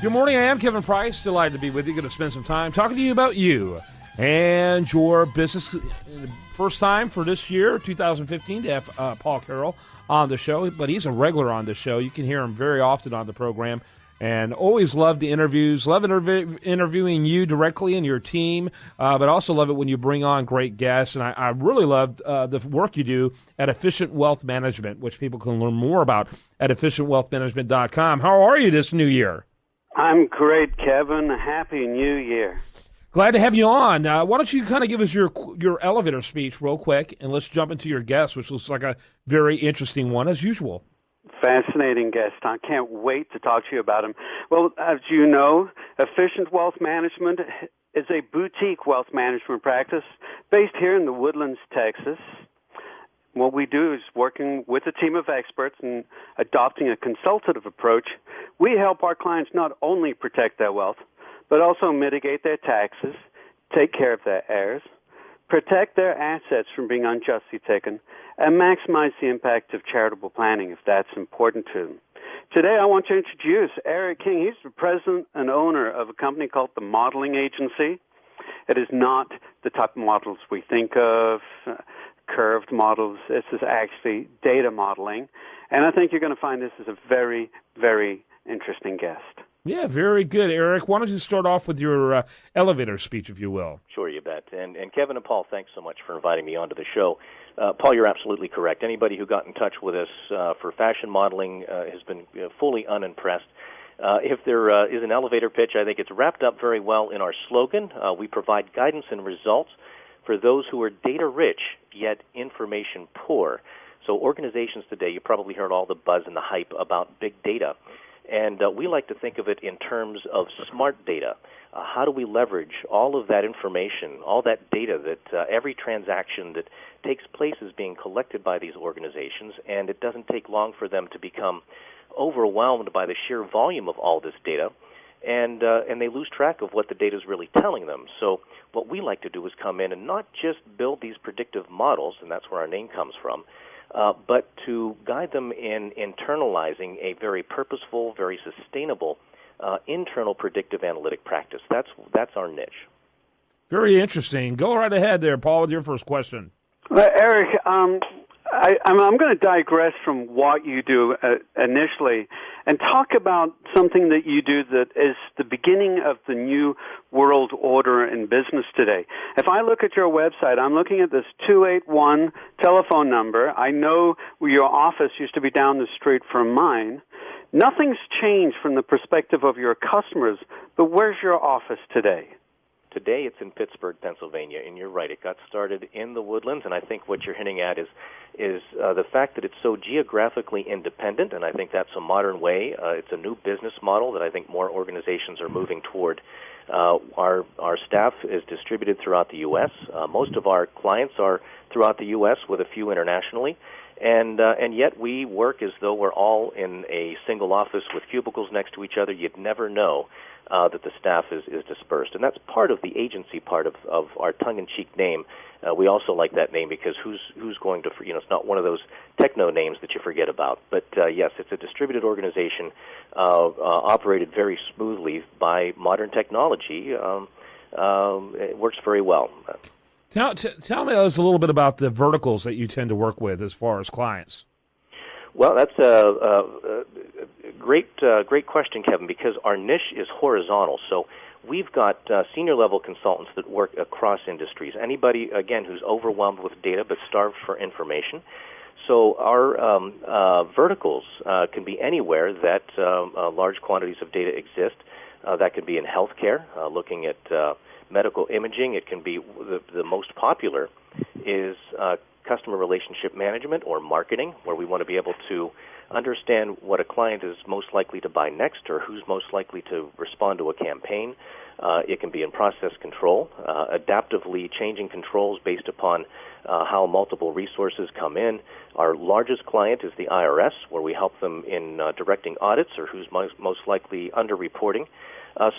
Good morning, I am Kevin Price. Delighted to be with you. Going to spend some time talking to you about you and your business. First time for this year, 2015, to have Paul Carroll on the show, but he's a regular on the show. You can hear him very often on the program, and always love the interviews. Love interviewing you directly and your team, but also love it when you bring on great guests. And I really loved the work you do at Efficient Wealth Management, which people can learn more about at efficientwealthmanagement.com. How are you this new year? I'm great, Kevin. Happy New Year. Glad to have you on. Why don't you kind of give us your elevator speech real quick, and let's jump into your guest, which looks like a very interesting one, as usual. Fascinating guest. I can't wait to talk to you about him. Well, as you know, Efficient Wealth Management is a boutique wealth management practice based here in the Woodlands, Texas. What we do is working with a team of experts and adopting a consultative approach. We help our clients not only protect their wealth, but also mitigate their taxes, take care of their heirs, protect their assets from being unjustly taken, and maximize the impact of charitable planning if that's important to them. Today I want to introduce Eric King. He's the president and owner of a company called the Modeling Agency. It is not the type of models we think of, curved models. This is actually data modeling. And I think you're going to find this is a very, very interesting guest. Yeah, very good, Eric. Why don't you start off with your elevator speech, if you will? Sure, you bet. And Kevin and Paul, thanks so much for inviting me onto the show. Paul, you're absolutely correct. Anybody who got in touch with us for fashion modeling has been fully unimpressed. If there is an elevator pitch, I think it's wrapped up very well in our slogan. We provide guidance and results for those who are data-rich, yet information-poor. So organizations today, you probably heard all the buzz and the hype about big data. And we like to think of it in terms of smart data. How do we leverage all of that information, all that data that every transaction that takes place is being collected by these organizations, and it doesn't take long for them to become overwhelmed by the sheer volume of all this data, and they lose track of what the data is really telling them. So what we like to do is come in and not just build these predictive models, and that's where our name comes from, but to guide them in internalizing a very purposeful, very sustainable internal predictive analytic practice. That's our niche. Very interesting. Go right ahead there, Paul, with your first question. Well, Eric, I'm going to digress from what you do initially and talk about something that you do that is the beginning of the new world order in business today. If I look at your website, I'm looking at this 281 telephone number. I know your office used to be down the street from mine. Nothing's changed from the perspective of your customers, but where's your office today? Today it's in Pittsburgh, Pennsylvania, and you're right, it got started in the Woodlands, and I think what you're hinting at is the fact that it's so geographically independent, and I think that's a modern way. It's a new business model that I think more organizations are moving toward. Our staff is distributed throughout the U.S. Most of our clients are throughout the U.S. with a few internationally, and yet we work as though we're all in a single office with cubicles next to each other. You'd never know that the staff is dispersed. And that's part of the agency part of our tongue-in-cheek name. We also like that name because who's going to, it's not one of those techno names that you forget about. But yes, it's a distributed organization operated very smoothly by modern technology. It works very well. Tell me a little bit about the verticals that you tend to work with as far as clients. Well, that's a great question, Kevin, because our niche is horizontal. So we've got senior-level consultants that work across industries. Anybody, again, who's overwhelmed with data but starved for information. So our verticals can be anywhere that large quantities of data exist. That could be in healthcare, looking at medical imaging. It can be the most popular is customer relationship management or marketing, where we want to be able to understand what a client is most likely to buy next or who's most likely to respond to a campaign. It can be in process control, adaptively changing controls based upon how multiple resources come in. Our largest client is the IRS, where we help them in directing audits or who's most likely underreporting.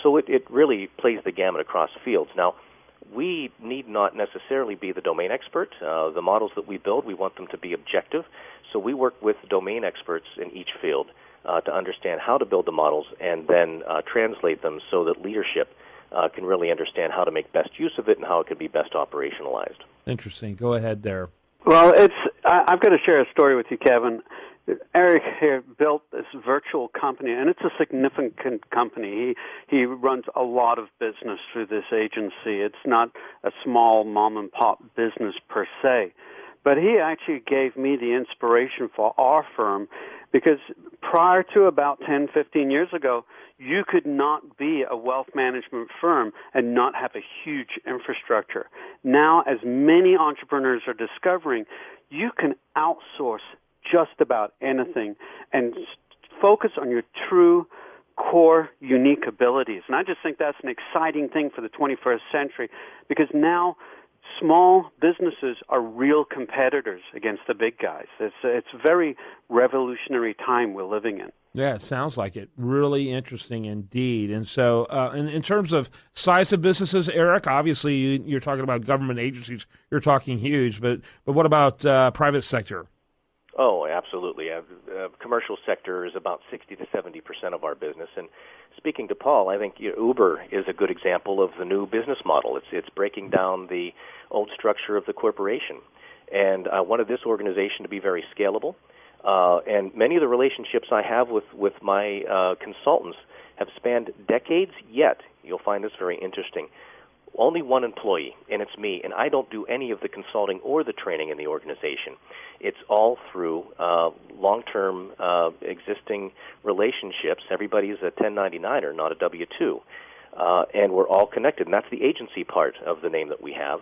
So it really plays the gamut across fields. Now, we need not necessarily be the domain expert. The models that we build, we want them to be objective. So we work with domain experts in each field to understand how to build the models and then translate them so that leadership can really understand how to make best use of it and how it can be best operationalized. Interesting. Go ahead there. Well, I've got to share a story with you, Kevin. Eric here built this virtual company, and it's a significant company. He runs a lot of business through this agency. It's not a small mom-and-pop business per se. But he actually gave me the inspiration for our firm because prior to about 10, 15 years ago, you could not be a wealth management firm and not have a huge infrastructure. Now, as many entrepreneurs are discovering, you can outsource just about anything and focus on your true core unique abilities. And I just think that's an exciting thing for the 21st century because now small businesses are real competitors against the big guys. It's a very revolutionary time we're living in. Yeah, it sounds like it. Really interesting indeed. And so in terms of size of businesses, Eric, obviously you're talking about government agencies. You're talking huge. But what about private sector? Oh, absolutely. Commercial sector is about 60 to 70% of our business. And speaking to Paul, I think Uber is a good example of the new business model. It's breaking down the old structure of the corporation. And I wanted this organization to be very scalable. And many of the relationships I have with my consultants have spanned decades, yet you'll find this very interesting. Only one employee, and it's me, and I don't do any of the consulting or the training in the organization. It's all through long-term existing relationships. Everybody is a 1099er, not a W-2, and we're all connected, and that's the agency part of the name that we have.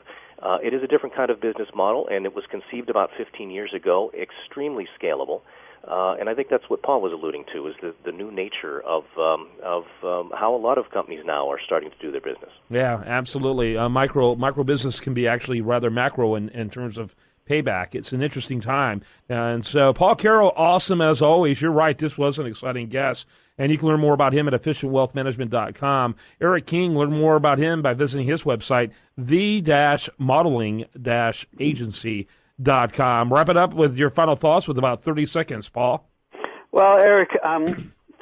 It is a different kind of business model, and it was conceived about 15 years ago, extremely scalable. And I think that's what Paul was alluding to, is the new nature of how a lot of companies now are starting to do their business. Yeah, absolutely. Micro business can be actually rather macro in terms of payback. It's an interesting time. And so Paul Carroll, awesome as always. You're right, this was an exciting guest. And you can learn more about him at efficientwealthmanagement.com. Eric King, learn more about him by visiting his website, the-modeling-agency.com. Wrap it up with your final thoughts with about 30 seconds, Paul. Well, Eric,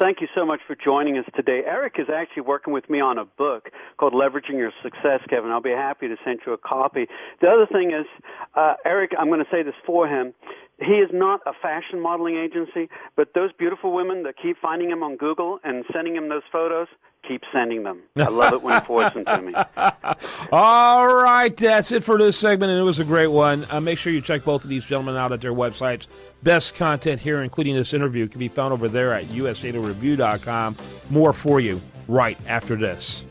thank you so much for joining us today. Eric is actually working with me on a book called Leveraging Your Success, Kevin. I'll be happy to send you a copy. The other thing is, Eric, I'm going to say this for him. He is not a fashion modeling agency, but those beautiful women that keep finding him on Google and sending him those photos, keep sending them. I love it when he forwards them to me. All right, that's it for this segment, and it was a great one. Make sure you check both of these gentlemen out at their websites. Best content here, including this interview, can be found over there at usdatareview.com. More for you right after this.